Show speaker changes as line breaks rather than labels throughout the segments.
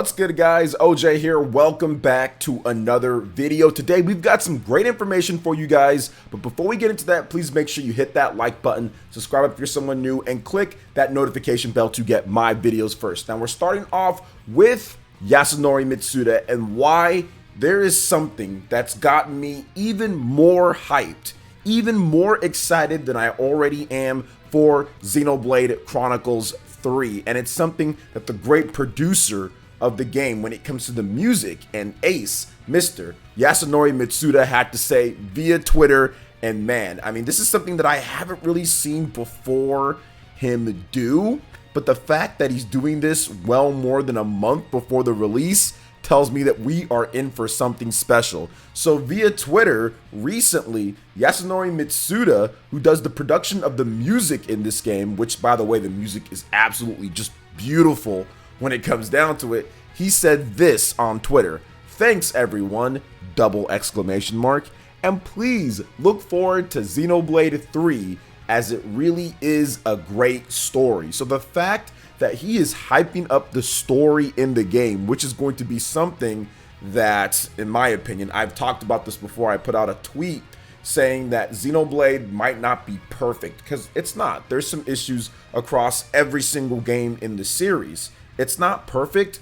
What's good, guys? OJ here. Welcome back to another video. Today we've got some great information for you guys, but before we get into that, please make sure you hit that like button, subscribe if you're someone new, and click that notification bell to get my videos first. Now we're starting off with Yatsunori Mitsuda and why there is something that's gotten me even more hyped, even more excited than I already am for Xenoblade Chronicles 3, and it's something that the great producer of the game when it comes to the music and Ace, Mr. Yatsunori Mitsuda, had to say via Twitter. And man, I mean, this is something that I haven't really seen before him do, but the fact that he's doing this well more than a month before the release tells me that we are in for something special. So via Twitter recently, Yatsunori Mitsuda, who does the production of the music in this game, which by the way, the music is absolutely just beautiful when it comes down to it, he said this on Twitter: "Thanks everyone, double exclamation mark, and please look forward to Xenoblade 3 as it really is a great story." So the fact that he is hyping up the story in the game, which is going to be something that, in my opinion, I've talked about this before. I put out a tweet saying that Xenoblade might not be perfect, because it's not. There's some issues across every single game in the series. It's not perfect,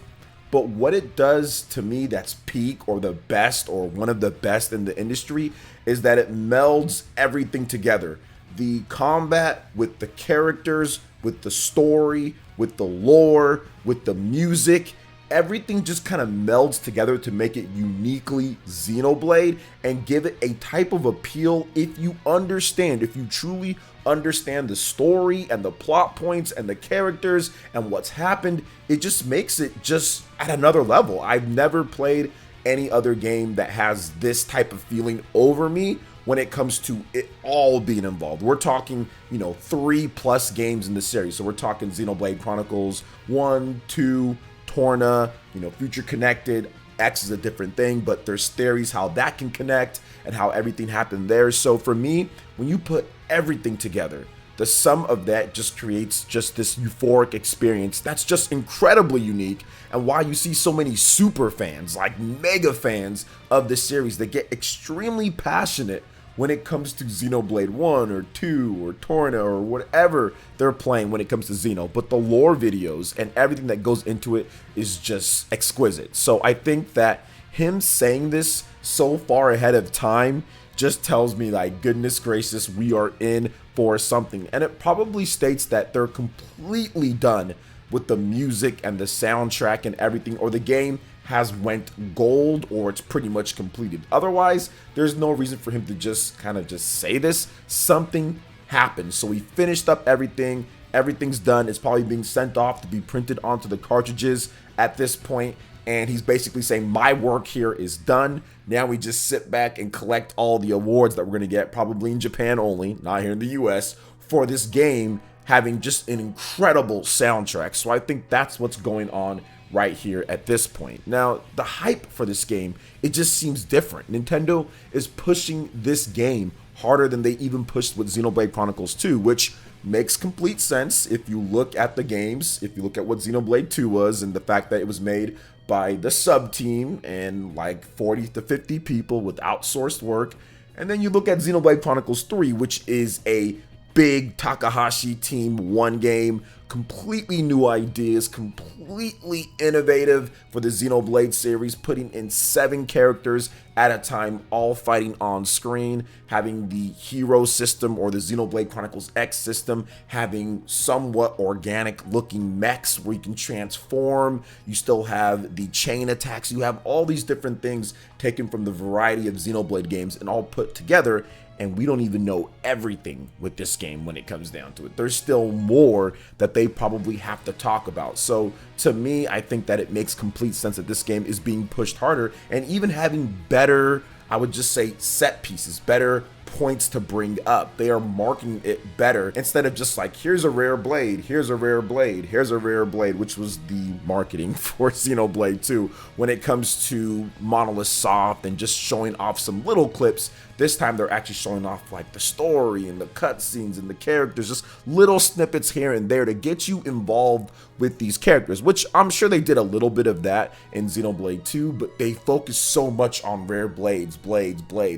but what it does to me that's peak or the best or one of the best in the industry is that it melds everything together. The combat with the characters, with the story, with the lore, with the music, everything just kind of melds together to make it uniquely Xenoblade and give it a type of appeal if you understand, if you truly understand the story and the plot points and the characters and what's happened. It just makes it just at another level. I've never played any other game that has this type of feeling over me when it comes to it all being involved. We're talking, 3+ games in the series. So we're talking Xenoblade Chronicles 1, 2, Torna, Future Connected. X is a different thing, but there's theories how that can connect and how everything happened there. So for me, when you put everything together, the sum of that just creates just this euphoric experience that's just incredibly unique, and why you see so many super fans, like mega fans of the series, that get extremely passionate when it comes to Xenoblade 1 or 2 or Torna or whatever they're playing when it comes to Xeno. But the lore videos and everything that goes into it is just exquisite. So I think that him saying this so far ahead of time just tells me, like, goodness gracious, we are in for something. And it probably states that they're completely done with the music and the soundtrack and everything, or the game has went gold, or it's pretty much completed. Otherwise, there's no reason for him to just kind of just say this. Something happened. So he finished up everything. Everything's done. It's probably being sent off to be printed onto the cartridges at this point. And he's basically saying, my work here is done. Now we just sit back and collect all the awards that we're going to get, probably in Japan only, not here in the US, for this game having just an incredible soundtrack. So I think that's what's going on right here at this point. Now, the hype for this game, it just seems different. Nintendo is pushing this game harder than they even pushed with Xenoblade Chronicles 2, which makes complete sense if you look at the games, if you look at what Xenoblade 2 was, and the fact that it was made by the sub team and like 40 to 50 people with outsourced work. And then you look at Xenoblade Chronicles 3, which is a big Takahashi team, one game, completely new ideas, completely innovative for the Xenoblade series, putting in 7 characters at a time, all fighting on screen, having the hero system or the Xenoblade Chronicles X system, having somewhat organic looking mechs where you can transform. You still have the chain attacks. You have all these different things taken from the variety of Xenoblade games and all put together. And we don't even know everything with this game when it comes down to it. There's still more that they probably have to talk about. So to me, I think that it makes complete sense that this game is being pushed harder and even having better, I would just say, set pieces, better points to bring up. They are marking it better instead of just like, here's a rare blade, here's a rare blade, here's a rare blade, which was the marketing for Xenoblade 2 when it comes to Monolith Soft and just showing off some little clips. This time they're actually showing off like the story and the cutscenes and the characters, just little snippets here and there to get you involved with these characters, which I'm sure they did a little bit of that in Xenoblade 2, but they focus so much on rare blades,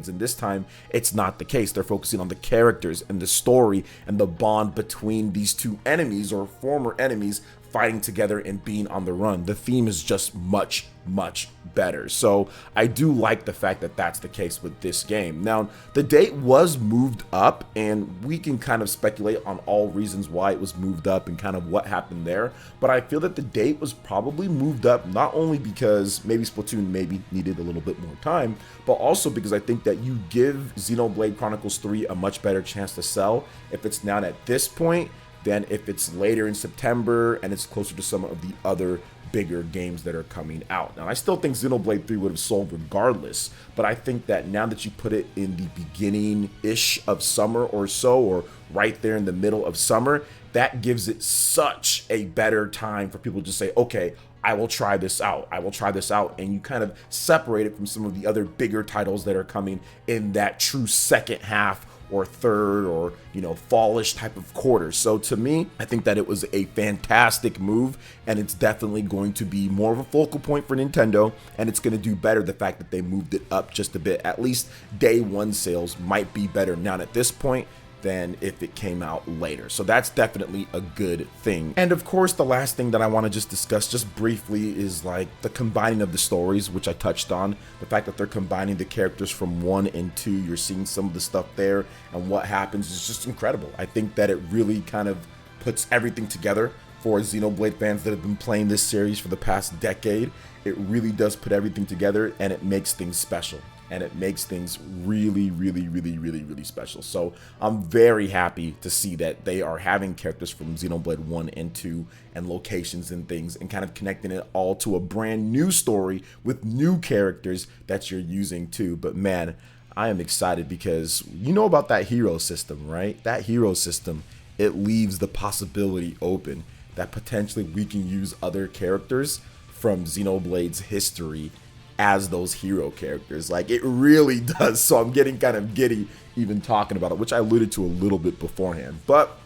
and this time it's not the case. They're focusing on the characters and the story and the bond between these two enemies or former enemies fighting together and being on the run. The theme is just much better. So I do like the fact that that's the case with this game. Now, the date was moved up, and we can kind of speculate on all reasons why it was moved up and kind of what happened there, but I feel that the date was probably moved up not only because maybe Splatoon maybe needed a little bit more time, but also because I think that you give Xenoblade Chronicles 3 a much better chance to sell if it's not at this point than if it's later in September and it's closer to some of the other bigger games that are coming out. Now, I still think Xenoblade 3 would have sold regardless, but I think that now that you put it in the beginning-ish of summer or so, or right there in the middle of summer, that gives it such a better time for people to say, okay, I will try this out. I will try this out. And you kind of separate it from some of the other bigger titles that are coming in that true second half or third or, you know, fallish type of quarter. So to me, I think that it was a fantastic move, and it's definitely going to be more of a focal point for Nintendo, and it's going to do better the fact that they moved it up just a bit. At least day one sales might be better now at this point than if it came out later. So that's definitely a good thing. And of course, the last thing that I want to just discuss just briefly is like the combining of the stories, which I touched on. The fact that they're combining the characters from 1 and 2, you're seeing some of the stuff there, and what happens is just incredible. I think that it really kind of puts everything together for Xenoblade fans that have been playing this series for the past decade. It really does put everything together, and it makes things special. And it makes things really special. So I'm very happy to see that they are having characters from Xenoblade 1 and 2 and locations and things, and kind of connecting it all to a brand new story with new characters that you're using too. But man, I am excited because you know about that hero system, right? That hero system, it leaves the possibility open that potentially we can use other characters from Xenoblade's history as those hero characters. Like, it really does. So I'm getting kind of giddy even talking about it, which I alluded to a little bit beforehand. But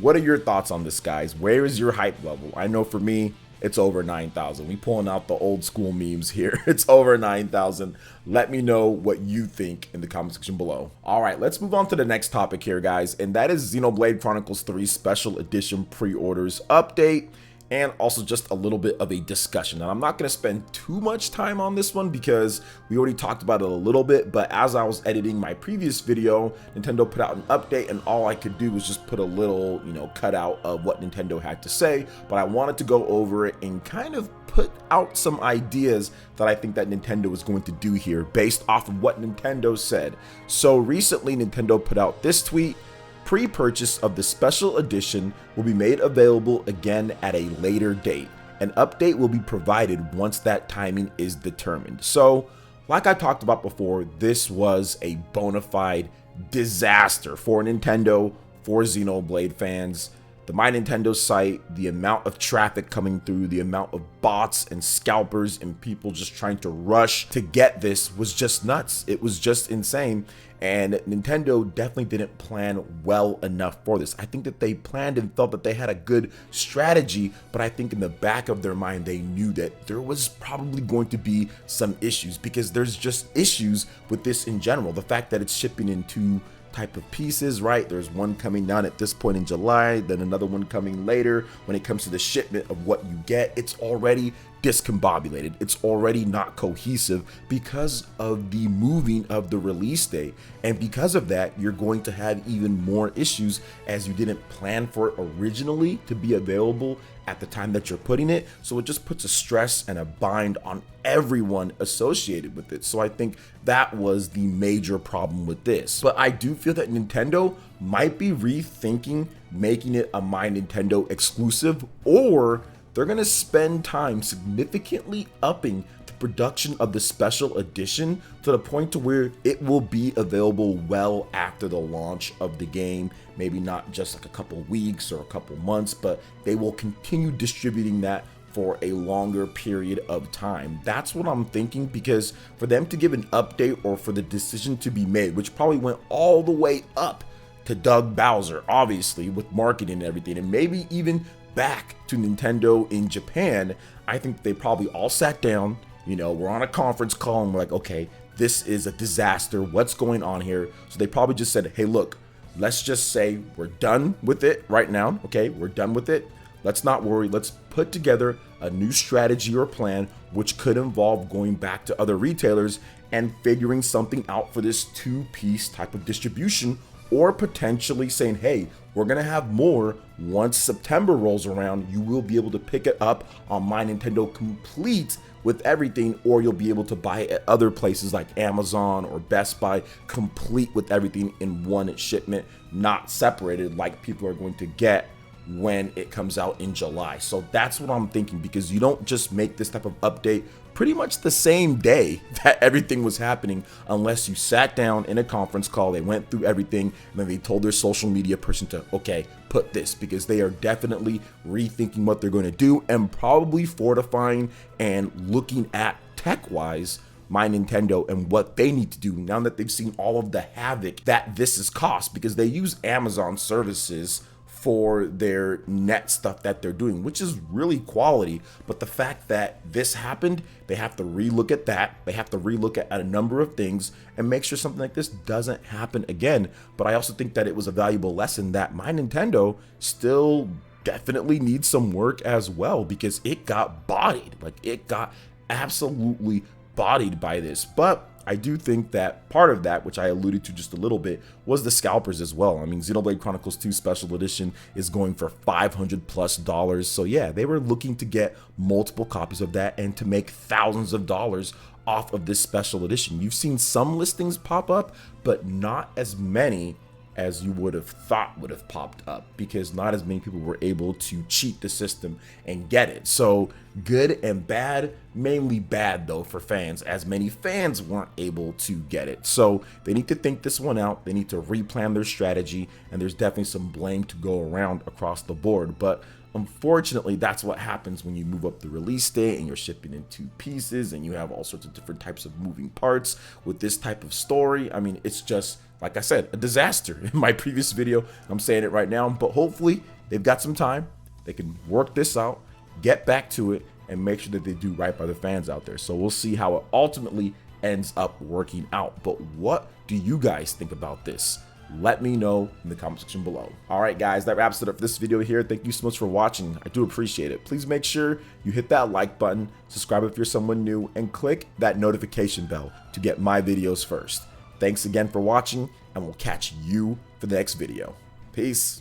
what are your thoughts on this, guys? Where is your hype level? I know for me, it's over 9,000. We pulling out the old school memes here. It's over 9,000. Let me know what you think in the comment section below. All right, let's move on to the next topic here, guys, and that is Xenoblade Chronicles 3 Special Edition pre-orders update, and also just a little bit of a discussion. Now, I'm not going to spend too much time on this one because we already talked about it a little bit, but as I was editing my previous video, Nintendo put out an update, and all I could do was just put a little, you know, cutout of what Nintendo had to say, but I wanted to go over it and kind of put out some ideas that I think that Nintendo is going to do here based off of what Nintendo said. So recently, Nintendo put out this tweet: pre-purchase of the special edition will be made available again at a later date. An update will be provided once that timing is determined. So, like I talked about before, this was a bona fide disaster for Nintendo, for Xenoblade fans. The My Nintendo site, the amount of traffic coming through, the amount of bots and scalpers and people just trying to rush to get this was just nuts. It was just insane. And Nintendo definitely didn't plan well enough for this. I think that they planned and felt that they had a good strategy, but I think in the back of their mind, they knew that there was probably going to be some issues, because there's just issues with this in general. The fact that it's shipping in two type of pieces, right? There's one coming down at this point in July, then another one coming later. When it comes to the shipment of what you get, it's already discombobulated. It's already not cohesive because of the moving of the release date. And because of that, you're going to have even more issues, as you didn't plan for it originally to be available at the time that you're putting it. So it just puts a stress and a bind on everyone associated with it. So I think that was the major problem with this. But I do feel that Nintendo might be rethinking making it a My Nintendo exclusive, or they're going to spend time significantly upping the production of the special edition to the point to where it will be available well after the launch of the game. Maybe not just like a couple weeks or a couple months, but they will continue distributing that for a longer period of time. That's what I'm thinking, because for them to give an update or for the decision to be made, which probably went all the way up to Doug Bowser, obviously, with marketing and everything, and maybe even back to Nintendo in Japan, I think they probably all sat down, you know, we're on a conference call and we're like, okay, this is a disaster, what's going on here? So they probably just said, hey, look, let's just say we're done with it right now, okay, we're done with it. Let's not worry, let's put together a new strategy or plan, which could involve going back to other retailers and figuring something out for this two-piece type of distribution, or potentially saying, hey, we're gonna have more once September rolls around. You will be able to pick it up on My Nintendo complete with everything, or you'll be able to buy it at other places like Amazon or Best Buy, complete with everything in one shipment, not separated like people are going to get when it comes out in July. So that's what I'm thinking, because you don't just make this type of update pretty much the same day that everything was happening, unless you sat down in a conference call, they went through everything, and then they told their social media person to, okay, put this, because they are definitely rethinking what they're going to do and probably fortifying and looking at tech-wise My Nintendo and what they need to do now that they've seen all of the havoc that this has cost, because they use Amazon services for their net stuff that they're doing, which is really quality. But the fact that this happened, they have to relook at that. They have to relook at a number of things and make sure something like this doesn't happen again. But I also think that it was a valuable lesson that My Nintendo still definitely needs some work as well, because it got bodied. Like, it got absolutely bodied by this. But I do think that part of that, which I alluded to just a little bit, was the scalpers as well. I mean, Xenoblade Chronicles 2 Special Edition is going for $500+. So yeah, they were looking to get multiple copies of that and to make thousands of dollars off of this special edition. You've seen some listings pop up, but not as many as you would have thought would have popped up, because not as many people were able to cheat the system and get it. So good and bad, mainly bad though for fans, as many fans weren't able to get it. So they need to think this one out. They need to replan their strategy, and there's definitely some blame to go around across the board. But unfortunately, that's what happens when you move up the release date and you're shipping in two pieces and you have all sorts of different types of moving parts with this type of story. I mean, it's just, like I said, a disaster. In my previous video, I'm saying it right now, but hopefully they've got some time. They can work this out, get back to it, and make sure that they do right by the fans out there. So we'll see how it ultimately ends up working out. But what do you guys think about this? Let me know in the comment section below. All right, guys, that wraps it up for this video here. Thank you so much for watching. I do appreciate it. Please make sure you hit that like button, subscribe if you're someone new, and click that notification bell to get my videos first. Thanks again for watching, and we'll catch you for the next video. Peace.